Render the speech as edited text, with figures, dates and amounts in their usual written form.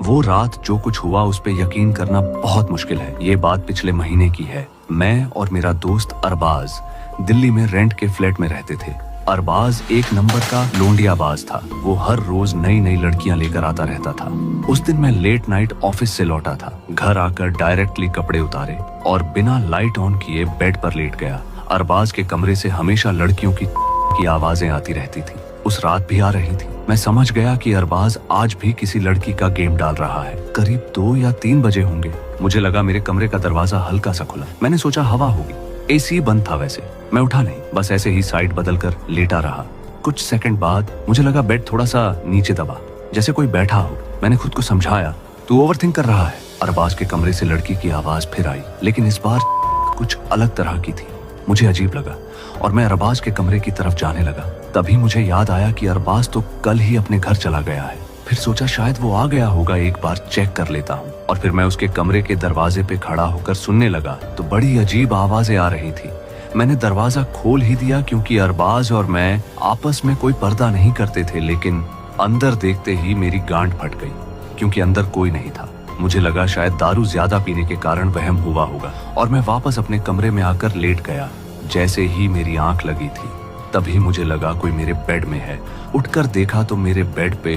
वो रात जो कुछ हुआ उस पे यकीन करना बहुत मुश्किल है। ये बात पिछले महीने की है। मैं और मेरा दोस्त अरबाज दिल्ली में रेंट के फ्लैट में रहते थे। अरबाज एक नंबर का लोंडियाबाज था। वो हर रोज नई नई लड़कियां लेकर आता रहता था। उस दिन मैं लेट नाइट ऑफिस से लौटा था। घर आकर डायरेक्टली कपड़े उतारे और बिना लाइट ऑन किए बेड पर लेट गया। अरबाज के कमरे से हमेशा लड़कियों की आवाजें आती रहती थी। उस रात भी आ रही थी। मैं समझ गया कि अरबाज आज भी किसी लड़की का गेम डाल रहा है। करीब 2 या 3 बजे होंगे। मुझे लगा मेरे कमरे का दरवाजा हल्का सा खुला। मैंने सोचा हवा होगी। एसी बंद था वैसे। मैं उठा नहीं, बस ऐसे ही साइड बदलकर लेटा रहा। कुछ सेकंड बाद मुझे लगा बेड थोड़ा सा नीचे दबा, जैसे कोई बैठा हो। मैंने खुद को समझाया, तू ओवरथिंक कर रहा है। अरबाज के कमरे से लड़की की आवाज फिर आई, लेकिन इस बार कुछ अलग तरह की थी। मुझे अजीब लगा और मैं अरबाज के कमरे की तरफ जाने लगा। तभी मुझे याद आया कि अरबाज तो कल ही अपने घर चला गया है। फिर सोचा शायद वो आ गया होगा, एक बार चेक कर लेता हूँ। और फिर मैं उसके कमरे के दरवाजे पे खड़ा होकर सुनने लगा तो बड़ी अजीब आवाजें आ रही थी। मैंने दरवाजा खोल ही दिया क्योंकि अरबाज और मैं आपस में कोई पर्दा नहीं करते थे, लेकिन अंदर देखते ही मेरी गांठ फट गई क्योंकि अंदर कोई नहीं था। मुझे लगा शायद दारू ज्यादा पीने के कारण वहम हुआ होगा और मैं वापस अपने कमरे में आकर लेट गया। जैसे ही मेरी आंख लगी थी तभी मुझे लगा कोई मेरे बेड में है। उठकर देखा तो मेरे बेड पे